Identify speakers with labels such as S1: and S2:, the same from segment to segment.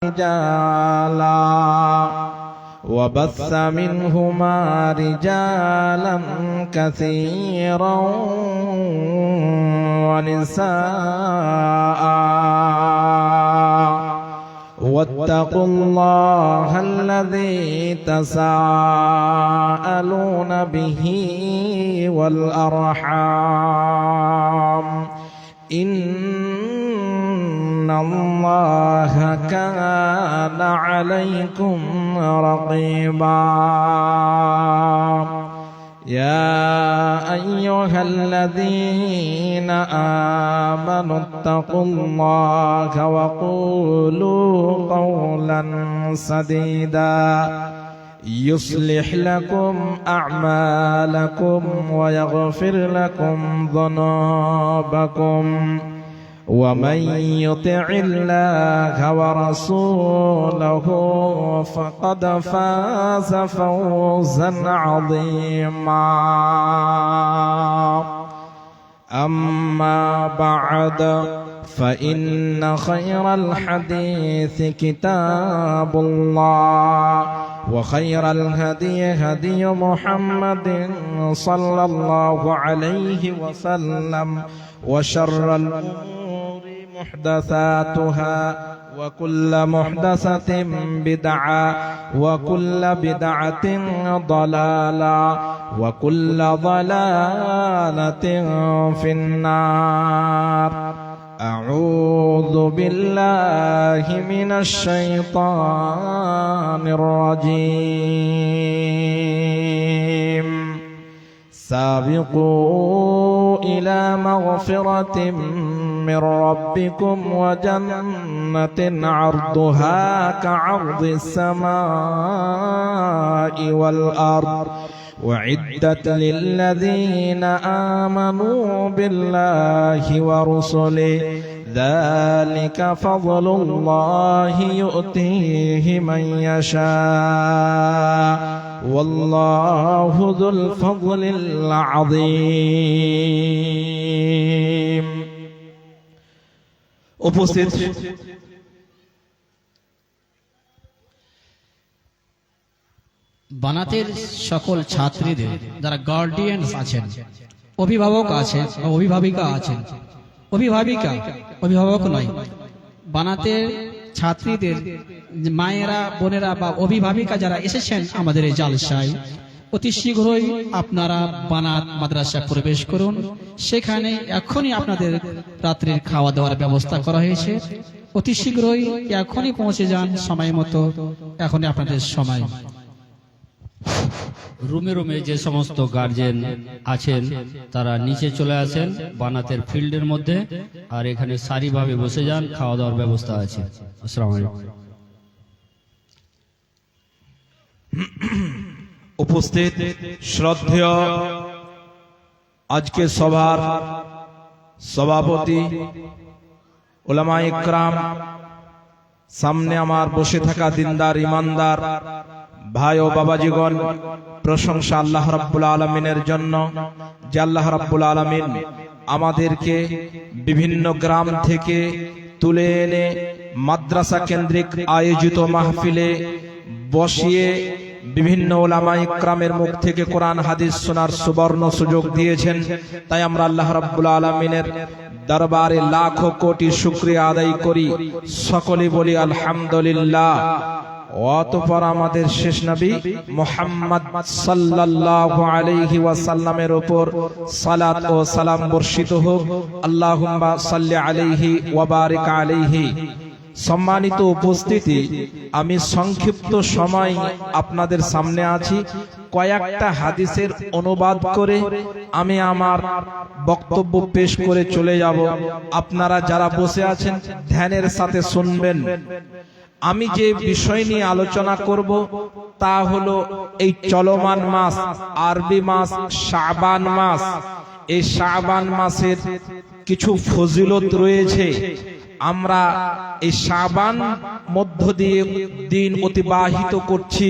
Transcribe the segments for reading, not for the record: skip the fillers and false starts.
S1: رجالا وبث منهما رجالا كثيرا ونساء واتقوا الله الذي تساءلون به والأرحام إن الله كان عليكم رقيبا يا أيها الذين آمنوا اتقوا الله وقولوا قولا سديدا يصلح لكم أعمالكم ويغفر لكم ذنوبكم ومن يطع الله ورسوله فقد فاز فوزا عظيما أما بعد فإن خير الحديث كتاب الله وخير الهدي هدي محمد صلى الله عليه وسلم وشر الأمور محدثاتها وكل محدثة بدعة وكل بدعة ضلالة وكل ضلالة في النار أعوذ بالله من الشيطان الرجيم سابقوا إلى مغفرة من ربكم وجنة عرضها كعرض السماء والأرض وعدت للذين آمنوا بالله ورسله ذلك فضل الله يؤتيه من يشاء والله ذو الفضل العظيم উপস্থিত
S2: বানাতের সকল ছাত্রীদের যারা গার্ডিয়ানস আছেন, অভিভাবক আছেন, অভিভাবিকা আছেন, অভিভাবক নয়, বানাতের ছাত্রীদের মায়েরা, বোনেরা বা অভিভাবিকা যারা এসেছেন আমাদের এই জালসায়, অতি শীঘ্রই আপনারা বানাত মাদ্রাসা প্রবেশ করুন। সেখানে এখনই আপনাদের রাত্রির খাওয়া দাওয়ার ব্যবস্থা করা হয়েছে। অতি শীঘ্রই এখনই পৌঁছে যান সময় মতো, এখনই আপনাদের সময়।
S3: রুমে রুমে যে সমস্ত গার্জেন আছেন তারা নিচে চলে আসেন বানাতের ফিল্ডের মধ্যে, আর এখানে সারিভাবে বসে যান, খাওয়া দাওয়ার ব্যবস্থা আছে। আসসালামু আলাইকুম।
S1: উপস্থিত শ্রদ্ধেয় আজকে সভার সভাপতি উলামা ইকরাম, সামনে আমার বসে থাকা দিনদার ইমানদার ভাই ও বাবাজিগণ, প্রশংসা আল্লাহ রাব্বুল আলামিনের জন্য যে আল্লাহ রাব্বুল আলামিন আমাদেরকে বিভিন্ন গ্রাম থেকে তুলে এনে মাদ্রাসা কেন্দ্রিক আয়োজিত মাহফিলে বসিয়ে বিভিন্ন উলামা ইকরামের মুখ থেকে কোরআন হাদিস শোনার সুবর্ণ সুযোগ দিয়েছেন। তাই আমরা আল্লাহ রাব্বুল আলামিনের দরবারে লাখো কোটি শুকরিয়া আদায় করি, সকলে বলি আলহামদুলিল্লাহ। অতঃপর আমাদের শেষ নবী মুহাম্মদ সাল্লাল্লাহু আলাইহি ওয়াসাল্লামের উপর সালাত ও সালাম বর্ষিত হোক। আল্লাহুম্মা সাল্লি আলাইহি ওয়া বারিক আলাইহি। সম্মানিত উপস্থিতি, আমি সংক্ষিপ্ত সময় আপনাদের সামনে আছি। কয়েকটা হাদিসের অনুবাদ করে আমি আমার বক্তব্য পেশ করে চলে যাব। আপনারা যারা বসে আছেন ধ্যানের সাথে শুনবেন। আমি যে বিষয় নিয়ে আলোচনা করব তা হলো এই চলমান মাস, আরবি মাস শাবান মাস। এই শাবান মাসের কিছু ফজিলত রয়েছে। আমরা এই শাবান মধ্য দিয়ে দিন অতিবাহিত করছি,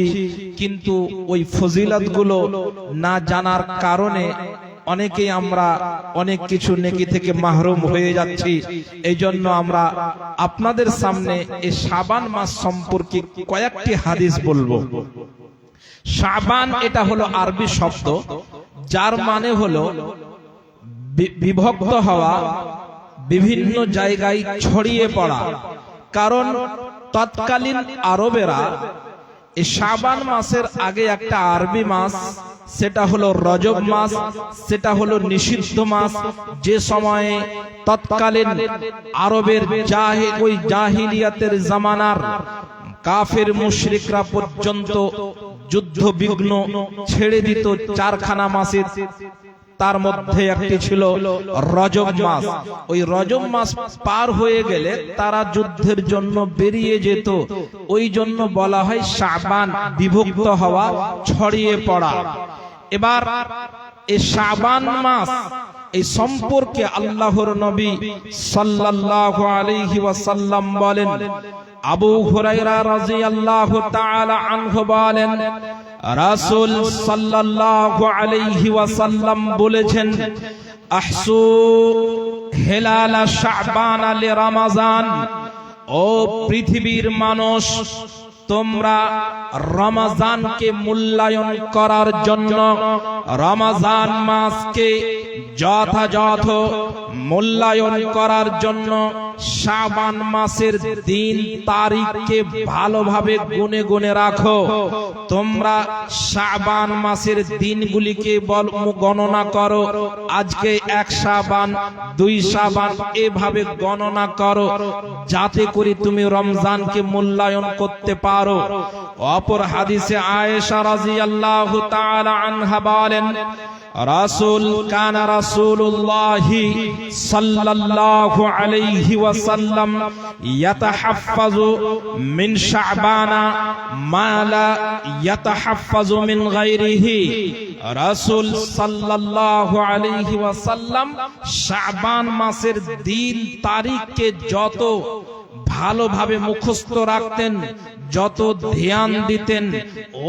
S1: কিন্তু ওই ফজিলতগুলো না জানার কারণে অনেকেই আমরা অনেক কিছু নেকি থেকে মাহরুম হয়ে যাচ্ছি। এই জন্য আমরা আপনাদের সামনে এই শাবান মাস সম্পর্কে কয়েকটি হাদিস বলবো। শাবান এটা হলো আরবি শব্দ, যার মানে হলো বিভক্ত হওয়া, বিভিন্ন জায়গায় ছড়িয়ে পড়া। কারণ তৎকালীন আরবেরা এই শাবান মাসের আগে একটা আরবি মাস, সেটা হলো রজব মাস, সেটা হলো নিষিদ্ধ মাস। যে সময়ে তৎকালীন আরবের ওই জাহিলিয়াতের জামানার কাফের মুশরিকরা পর্যন্ত যুদ্ধ বিঘ্ন ছেড়ে দিত চারখানা মাসে, তার মধ্যে একটি ছিল রজব মাস। ওই রজব মাস পার হয়ে গেলে তারা যুদ্ধের জন্য বেরিয়ে যেত। ওই জন্য বলা হয় শাবান, বিভক্ত হওয়া, ছড়িয়ে পড়া। এবার এই শাবান মাস এই সম্পর্কে আল্লাহর নবী সাল্লাল্লাহু আলাইহি ওয়াসাল্লাম বলেন, আবু হুরায়রা রাদিয়াল্লাহু তাআলা আনহু বলেন, রাসূল সাল্লাল্লাহু আলাইহি ওয়াসাল্লাম বলেছেন, আহসু হিলাল শাবান লি রমাজান। ও পৃথিবীর মানুষ, তোমরা রমজানকে মূল্যায়ন করার জন্য রমজান মাসকে যথাযথ মূল্যায়ন করার জন্য শাবান মাসের দিন তারিখকে ভালোভাবে গুনে গুনে রাখো। তোমরা শাবান মাসের দিনগুলিকে গণনা করো। আজকে 1 শাবান, 2 শাবান, এভাবে গণনা করো, যাতে করে তুমি রমজানকে মূল্যায়ন করতে পারো। অপর হাদিসে আয়েশা রাদিয়াল্লাহু তাআলা আনহা বলেন, কানা রাসূলুল্লাহি সাল্লাল্লাহু আলাইহি ওয়াসাল্লাম ইয়াতাহাফফাজু মিন শাবানা মা লা ইয়াতাহাফফাজু মিন গায়রিহি। রাসূল সাল্লাল্লাহু আলাইহি ওয়াসাল্লাম শাবান মাসের দিন তারিখকে যত ভালোভাবে মুখস্থ রাখতেন, যত ধ্যান দিতেন,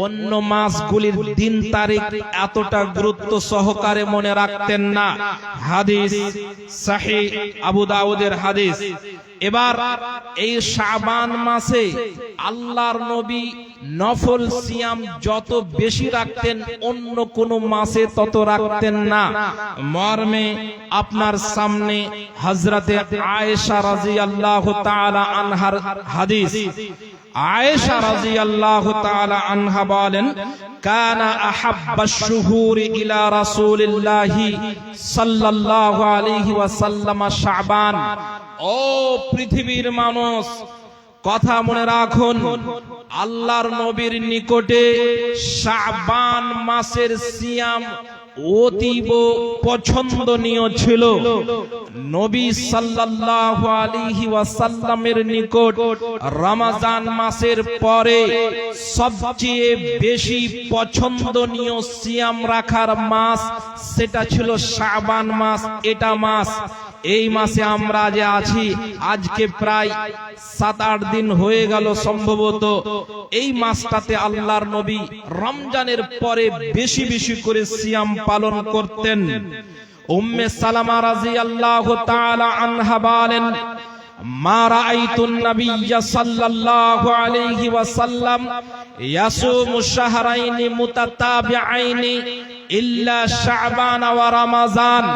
S1: অন্য মাসগুলির দিন তারিখ এতটা গুরুত্ব সহকারে মনে রাখতেন না। হাদিস সহিহ আবু দাউদের হাদিস। এবার এই শাবান মাসে আল্লাহর নবী নফল সিয়াম যত বেশি রাখতেন, অন্য কোন মাসে তত রাখতেন না। মর্মে আপনার সামনে হযরতে আয়েশা রাদিয়াল্লাহু তাআলা আনহার হাদিস। আয়েশা রাদিয়াল্লাহু তাআলা আনহা বলেন, কানা আহাব্বাশ শুহুরি ইলা রাসূলিল্লাহি সাল্লাল্লাহু আলাইহি ওয়াসাল্লাম শাবান। ও পৃথিবীর মানুষ, কথা মনে রাখুন, আল্লাহর নবীর নিকটে শাবান মাসের সিয়াম অতীব পছন্দনীয় ছিল। নবী সাল্লাল্লাহু আলাইহি ওয়াসাল্লামের নিকট রমজান মাসের পরে সবচেয়ে বেশি পছন্দনীয় সিয়াম রাখার মাস সেটা ছিল শাবান মাস। এটা মাস, এই মাসে আমরা যে আছি, আজকে প্রায় 7-8 দিন হয়ে গেল সম্ভবত। এই মাসটাতে আল্লাহর নবী রমজানের পরে বেশি বেশি করে সিয়াম পালন করতেন। উম্মে সালামা রাদিয়াল্লাহু তাআলা আনহা বলেন, মা রাআইতুন নাবিয়্যা সাল্লাল্লাহু আলাইহি ওয়াসাল্লাম ইয়াসুমু শাহরাইনি মুতাতাবিআইনি ইল্লা শাবান ওয়া রমাজান।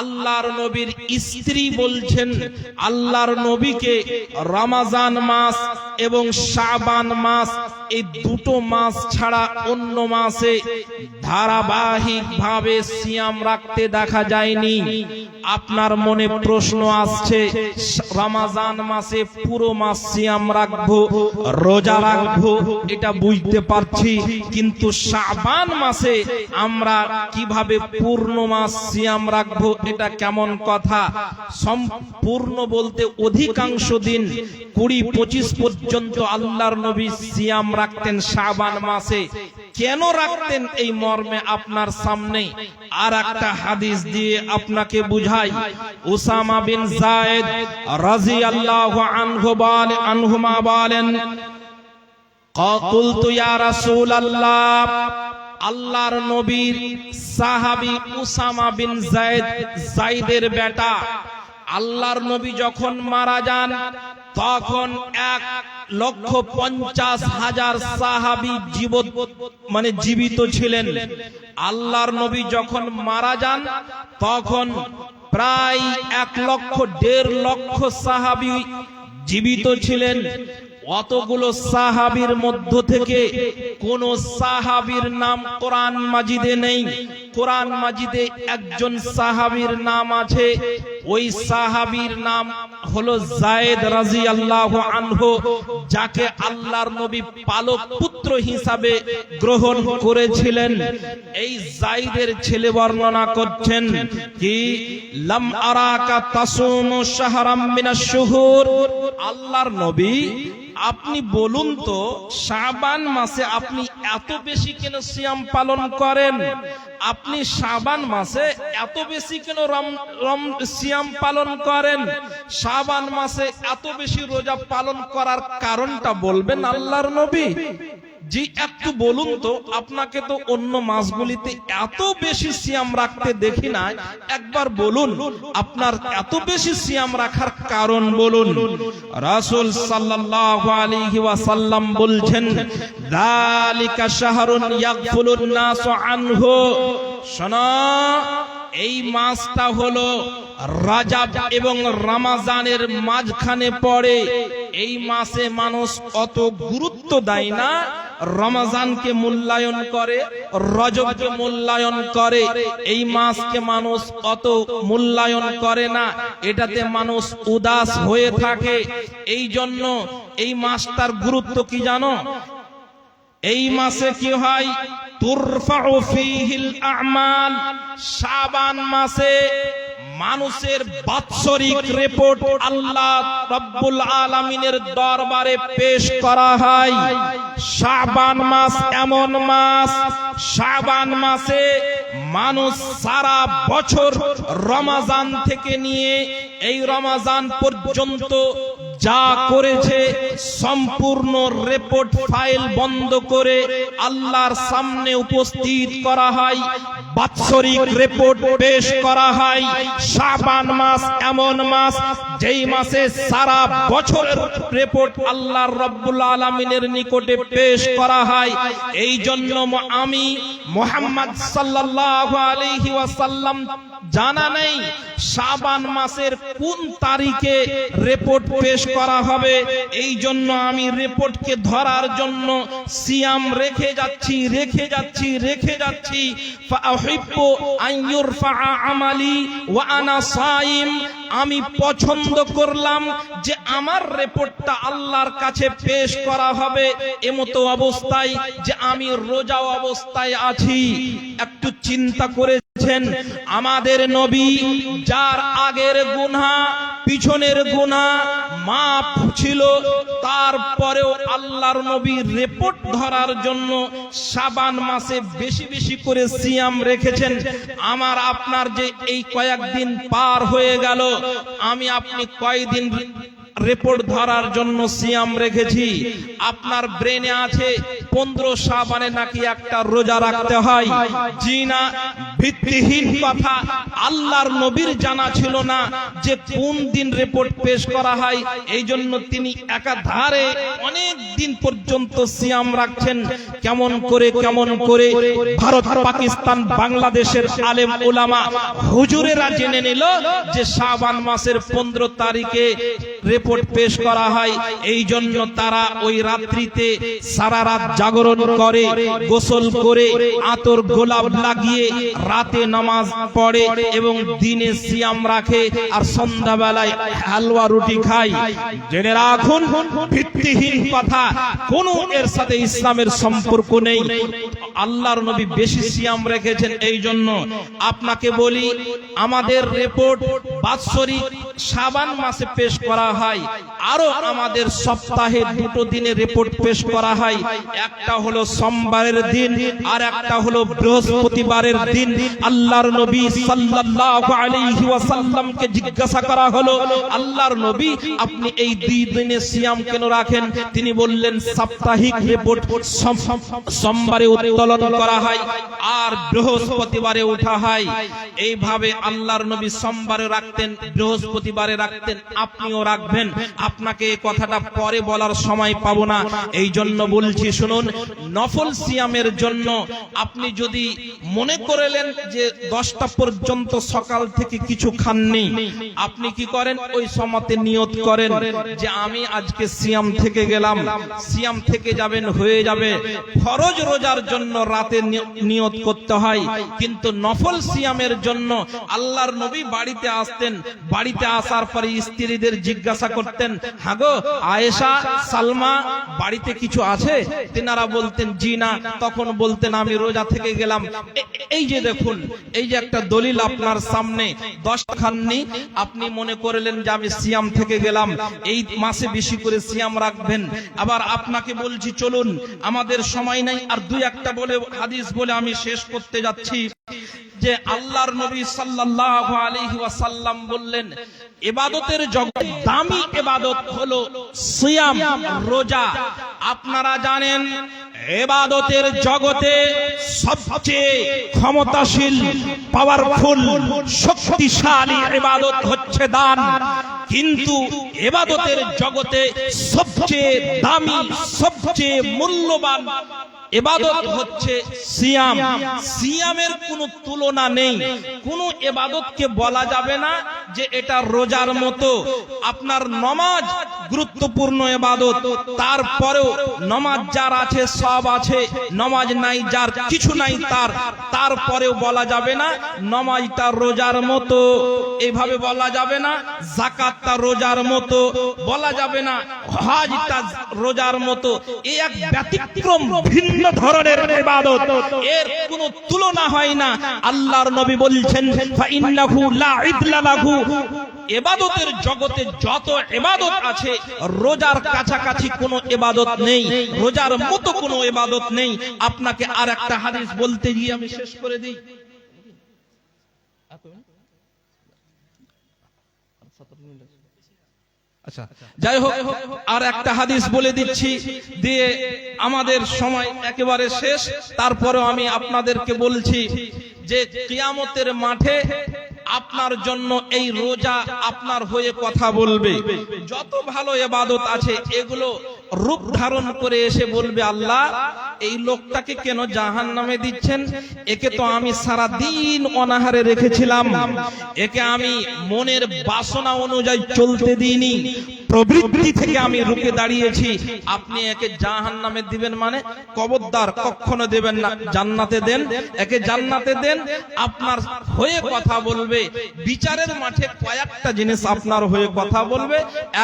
S1: আল্লাহর নবীর স্ত্রী বলছেন, আল্লাহর নবীকে রমজান মাস এবং শাবান মাস, এই দুটো মাস ছাড়া অন্য মাসে ধারাবাহিকভাবে সিয়াম রাখতে দেখা যায়নি। আপনার মনে প্রশ্ন আসছে, রমজান মাসে পুরো মাস সিয়াম রাখবো, রোজা রাখবো, এটা বুঝতে পারছি, কিন্তু শাবান মাসে আমরা কিভাবে পূর্ণ মাস সিয়াম রাখবো, এটা কেমন কথা? সম্পূর্ণ বলতে অধিকাংশ দিন 20-25 পর্যন্ত আল্লাহর নবী সিয়াম রাখতেন শাবান মাসে। কেন রাখতেন এই মর্মে আপনার সামনে আর একটা হাদিস দিয়ে আপনাকে বুঝাই। উসামা বিন যায়েদ রাদিয়াল্লাহু আনহুমা বলেন, কুলতু ইয়া রাসূলাল্লাহ, আল্লাহর নবীর সাহাবী উসামা বিন যায়েদের বেটা। আল্লাহর নবী যখন মারা যান তখন 1,50,000 সাহাবী জীবিত ছিলেন। আল্লাহর নবী যখন মারা যান তখন প্রায় 1,50,000 সাহাবী জীবিত ছিলেন। অতগুলো সাহাবীর মধ্য থেকে কোন সাহাবীর নাম কোরআন মাজিদে নেই। কোরআন মাজিদে একজন সাহাবীর নাম আছে, ওই সাহাবীর নাম হলো যায়েদ রাদিয়াল্লাহু আনহু, যাকে আল্লাহর নবী পালক পুত্র হিসাবে গ্রহণ করেছিলেন। এই যায়েদের ছেলে বর্ণনা করছেন কি, লাম আরাকা তাসুমু শাহরাম মিনাশ শুহুর। আল্লাহর নবী, আপনি বলুন তো শাবান মাসে আপনি এত বেশি কেন সিয়াম পালন করেন? আপনি শাবান মাসে এত বেশি কেন সিয়াম পালন করেন? শাবান মাসে এত বেশি রোজা পালন করার কারণটা বলবেন আল্লাহর নবী? জি, একটু বলুন তো, আপনাকে তো অন্য মাসগুলিতে এত বেশি সিয়াম রাখতে দেখি না, একবার বলুন আপনার এত বেশি সিয়াম রাখার কারণ বলুন। রাসূল সাল্লাল্লাহু আলাইহি ওয়াসাল্লাম বলছেন, যালিকা শাহরুন ইয়াগফুলুন নাসু আনহু। শোনো, এই মাসটা হলো রাজাব এবং রমজানের মাঝখানে পড়ে। এই মাসে মানুষ অত গুরুত্ব দেয় না, রমজানকে মূল্যায়ন করে, রজবকে মূল্যায়ন করে। এই মাসকে মানুষ অত মূল্যায়ন করে না, এটাতে মানুষ উদাস হয়ে থাকে। এই জন্য এই মাসটার গুরুত্ব কি জানো? এই মাসে কি হয়, তুরফাউ ফীহিল আ'মাল। শাবান মাসে মানুষের বাৎসরিক রিপোর্ট আল্লাহ রাব্বুল আলামিনের দরবারে পেশ করা হয়। শাবান মাস এমন মাস, শাবান মাসে মানুষ সারা বছর রমজান থেকে নিয়ে এই রমজান পর্যন্ত যা করেছে সম্পূর্ণ রিপোর্ট ফাইল বন্ধ করে আল্লাহর সামনে উপস্থিত করা হয়, বাৎসরিক রিপোর্ট পেশ করা হয়। শাবান মাস এমন মাস যেই মাসে সারা বছরের রিপোর্ট আল্লাহর রাব্বুল আলামিনের নিকটে পেশ করা হয়। এই জন্য আমি মুহাম্মদ সাল্লাল্লাহু আলাইহি ওয়াসাল্লাম জানা নেই শাবান মাসের কোন তারিখে রিপোর্ট পেশ করা হবে। এই জন্য আমি রিপোর্টকে ধরার জন্য সিয়াম রেখে যাচ্ছি। ফাউহিব্বু আন ইউরফা আমালি ওয়া আনা সাইম। আমি পছন্দ করলাম যে আমার রিপোর্টটা আল্লাহর কাছে পেশ করা হবে এমতো অবস্থায় যে আমি রোজা অবস্থায় আছি। একটু চিন্তা করেছেন, আমাদের নবী যার আগের গুনাহ পিছনের গুনাহ মাফ ছিল, তারপরেও আল্লাহর নবী রিপোর্ট ধরার জন্য শাবান মাসে বেশি বেশি করে সিয়াম রেখেছেন। আমার আপনার যে এই কয়েকদিন পার হয়ে গেল, আমি আপনি কয়দিন রিপোর্ট ধরার জন্য সিয়াম রেখেছি? আপনার ব্রেনে আছে 15 শাবানে নাকি একটা রোজা রাখতে হয়। জি না, ভিত্তিহীন কথা। আল্লাহর নবীর জানা ছিল না যে কোন দিন রিপোর্ট পেশ করা হয়, এই জন্য তিনি একাধারে অনেক দিন পর্যন্ত সিয়াম রাখছেন। কেমন করে ভারত, পাকিস্তান, বাংলাদেশের আলেম উলামা হুজুরেরা জেনে নিল যে শাবান মাসের 15 তারিখে রিপোর্ট পেশ করা হয়। এই জন্য তারা ওই রাত্রিতে সারা রাত জাগরণ করে, গোসল করে, আতর গোলাপ লাগিয়ে রাতে নামাজ পড়ে এবং দিনে সিয়াম রাখে, আর সন্ধ্যাবেলায় হালুয়া রুটি খায়। জেনে রাখুন, ভিত্তিহীন কথা, কোনো এর সাথে ইসলামের সম্পর্ক নেই। আল্লাহর নবী বেশি সিয়াম রেখেছেন। এই জন্য আপনাকে বলি, আমাদের রিপোর্ট বাৎসরিক শাবান মাসে পেশ করা হয়, আরো আমাদের সপ্তাহে 2 দিনে রিপোর্ট পেশ করা হয়। একটা হলো সোমবারের দিন আর একটা হলো বৃহস্পতিবারের দিন। আল্লাহর নবী সাল্লাল্লাহু আলাইহি ওয়াসাল্লামকে জিজ্ঞাসা করা হলো, আল্লাহর নবী আপনি এই দুই দিনে সিয়াম কেন রাখেন? তিনি বললেন সাপ্তাহিক রিপোর্ট সোমবারে উত্তোলন করা হয় আর বৃহস্পতিবারে ওঠা হয়। এইভাবে আল্লাহর নবী সোমবারে রাখতেন, বৃহস্পতিবারে রাখতেন, আপনিও রাখবেন। আপনাকে এই কথাটা পরে বলার সময় পাবো না, এই জন্য বলছি শুনুন। নফল সিয়ামের জন্য আপনি যদি মনে করলেন যে 10টা পর্যন্ত সকাল থেকে কিছু খাননি, আপনি কি করেন? ওই সময়তে নিয়ত করেন যে আমি আজকে সিয়াম থেকে গেলাম। সিয়াম থেকে যাবেন, হয়ে যাবে। ফরজ রোজার জন্য রাতে নিয়ত করতে হয়, কিন্তু নফল সিয়ামের জন্য আল্লাহর নবী বাড়িতে আসতেন। বাড়িতে আসার পরে স্ত্রীদের জিজ্ঞাসা করতেন, হাগো আয়েশা, সালমা, বাড়িতে কিছু আছে? তেনারা বলতেন জি না। তখন বলতেন আমি রোজা থেকে গেলাম। এই যে দেখুন, এই যে একটা দলিল আপনার সামনে, 10 খাননি, আপনি মনে করলেন যে আমি সিয়াম থেকে গেলাম, এই মাসে বেশি করে সিয়াম রাখবেন। আবার আপনাকে বলছি চলুন, আমাদের সময় নাই, আর দুই একটা বলে হাদিস বলে আমি শেষ করতে যাচ্ছি, যে আল্লাহর নবী সাল্লাল্লাহু আলাইহি ওয়াসাল্লাম বললেন ইবাদতের জগতে দামি ইবাদত হলো সিয়াম, রোজা। আপনারা জানেন ইবাদতের জগতে সবচেয়ে ক্ষমতাশীল, পাওয়ারফুল, শক্তিশালী ইবাদত হচ্ছে দান, কিন্তু ইবাদতের জগতে সবচেয়ে দামি, সবচেয়ে মূল্যবান ইবাদত হচ্ছে সিয়াম। সিয়ামের কোনো তুলনা নেই। কোন ইবাদতকে বলা যাবে না যে এটা রোজার মতো। আপনার নামাজ গুরুত্বপূর্ণ ইবাদত, তারপরেও নামাজ যার আছে সব আছে, নামাজ নাই যার কিছু নাই তার, তারপরেও বলা যাবে না নামাজটা রোজার মতো, এইভাবে বলা যাবে না। যাকাতটা রোজার মতো বলা যাবে না, হজটা রোজার মতো। এই এক ব্যতিক্রম, ভিন্ন ধরনের ইবাদত, এর কোনো তুলনা হয় না। আল্লাহর নবী বলছেন ফাইন্নাহু লা ইদলা লাহু, ইবাদতের জগতে যত ইবাদত আছে রোজার কাছাকাছি কোনো ইবাদত নেই, রোজার মতো কোনো ইবাদত নেই। আপনাকে আর একটা হাদিস বলতে গিয়ে আমি শেষ করে দিই। আচ্ছা, যাই হোক, আর একটা হাদিস বলে দিচ্ছি, দিয়ে আমাদের সময় একেবারে শেষ। তারপরেও আমি আপনাদেরকে বলছি যে কিয়ামতের মাঠে আপনার জন্য এই রোজা আপনার হয়ে কথা বলবে। যত ভালো ইবাদত আছে এগুলো রূপ ধারণ করে এসে বলবে, আল্লাহ এই লোকটাকে কেন জাহান্নামে দিচ্ছেন? একে তো আমি সারা দিন অনাহারে রেখেছিলাম, একে আমি মনের বাসনা অনুযায়ী চলতে দিইনি, প্রবৃত্তি থেকে আমি রুখে দাঁড়িয়েছি, আপনি একে জাহান্নামে দিবেন মানে? কবরদার, কখনো দেবেন না। জান্নাতে দেন, একে জান্নাতে দেন। আপনার হয়ে কথা বলবে। বিচারের মাঠে কয়েকটা জিনিস আপনার হয়ে কথা বলবে,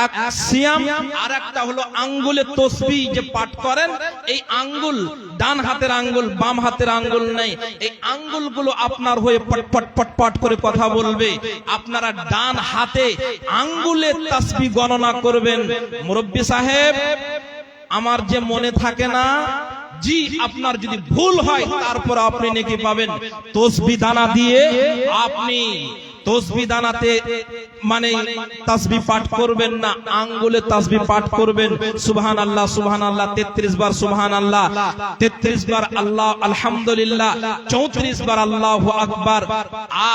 S1: এক সিয়াম, আর একটা হলো আঙ্গুলে তসবিহ যে পাঠ করেন, এই আঙ্গুল, ডান হাতের আঙ্গুল, বাম হাতের আঙ্গুল নেই, এই আঙ্গুলগুলো আপনার হয়ে পটপট পটপট করে কথা বলবে। আপনারা ডান হাতে আঙ্গুলে তাসবিহ গণনা করবেন। মুরব্বি সাহেব, আমার যে মনে থাকে না, জি, আপনার যদি ভুল হয় তারপর আপনি নেকি পাবেন। তসবিহ দানা দিয়ে আপনি তসবিহ দানাতে মানে তাসবিহ পাঠ করবেন না, আঙ্গুলে তাসবিহ পাঠ করবেন। সুবহানাল্লাহ সুবহানাল্লাহ 33 বার সুবহানাল্লাহ, 33 বার আল্লাহ আলহামদুলিল্লাহ, 34 বার আল্লাহু আকবার।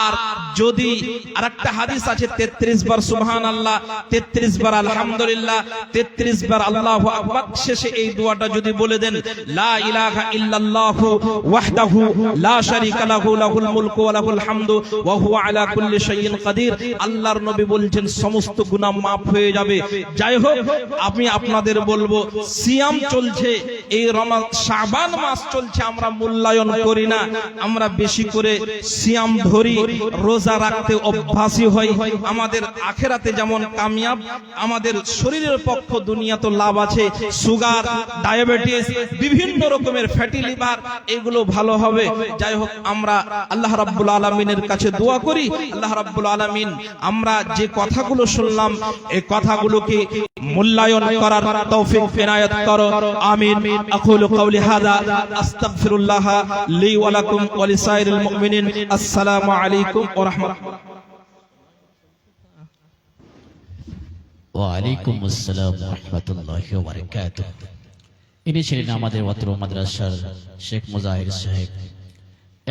S1: আর যদি আরেকটা হাদিস আছে 33 বার সুবহানাল্লাহ, 33 বার আলহামদুলিল্লাহ, 33 বার আল্লাহু আকবার, শেষে এই দোয়াটা যদি বলে দেন, লা ইলাহা ইল্লাল্লাহু ওয়াহদাহু লা শারীকা লাহু লাহুল মুলকু ওয়া লাহুল হামদু ওয়া হুয়া আলা কুল্লি শাইইন কাদির, আল্লাহর নবী বলছেন সমস্ত গুনাহ মাফ হয়ে যাবে। যাই হোক, আমি আপনাদের বলবো, সিয়াম চলছে, এই শাবান মাস চলছে, আমরা মূল্যায়ন করি না, আমরা বেশি করে সিয়াম ধরি, রোজা রাখতে অভ্যাসী হই। আমাদের আখিরাতে যেমন কামিয়াব, আমাদের শরীরের পক্ষ দুনিয়া তো লাভ আছে। সুগার, ডায়াবেটিস, বিভিন্ন রকমের ফ্যাটি লিভার, এগুলো ভালো হবে। যাই হোক, আমরা আল্লাহ রাব্বুল আলামিনের কাছে দোয়া করি, আল্লাহ আল্লাহ রাব্বুল আলামিন আমরা যে কথাগুলো শুনলাম এই কথাগুলোকে মূল্যায়ন করার তৌফিক ইনায়াত করো আমিন আকুলু কওলি হাযা আস্তাগফিরুল্লাহ লি ওয়া লাকুম ওয়া লিসাইরিল মুমিনিন আসসালামু আলাইকুম ওয়া রাহমাতুল্লাহ
S4: ওয়ালাইকুম আসসালাম ওয়া রাহমাতুল্লাহি ওয়া বারাকাতুহু। ইনি ছিলেন আমাদের অত্র মাদ্রাসার শেখ মুজাহির সাহেব।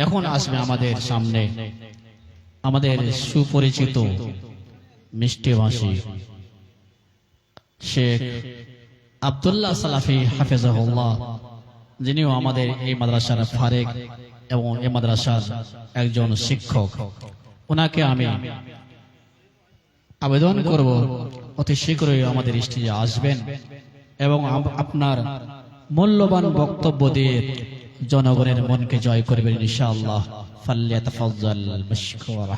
S4: এখন আসবে আমাদের সামনে আমাদের সুপরিচিত মিষ্টিভাষী শেখ আব্দুল্লাহ সালাফি হাফেজাহুল্লাহ, যিনিও আমাদের এই মাদ্রাসার ফারেক এবং এই মাদ্রাসার একজন শিক্ষক। ওনাকে আমি আবেদন করব অতি শীঘ্রই আমাদের স্টেজে আসবেন এবং আপনার মূল্যবান বক্তব্য দিয়ে জনগণের মনকে জয় করবেন ইনশাআল্লাহ। ফাল্লিয়াতাফাজ্জাল মাশকুরা।